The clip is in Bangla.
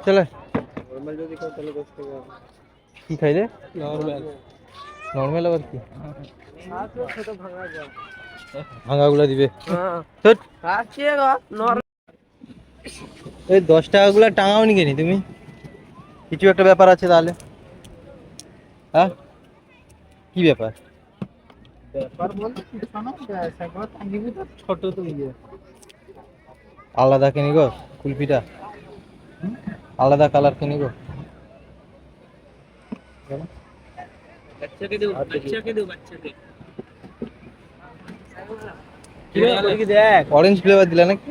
চলে কি খাই রে? নর্মাল আবার কি? ভাঙাগুলা দিবে। এই 10 টাকাগুলা টাঙাও নি কেনি তুমি? কিছু একটা ব্যাপার আছে তাহলে। হ্যাঁ, কি ব্যাপার? ছোট তো আলাদা কিনি গো কুলপিটা, আলাদা কালার কিনি গো। দেখ অরেঞ্জ ফ্লেভার দিলা নাকি?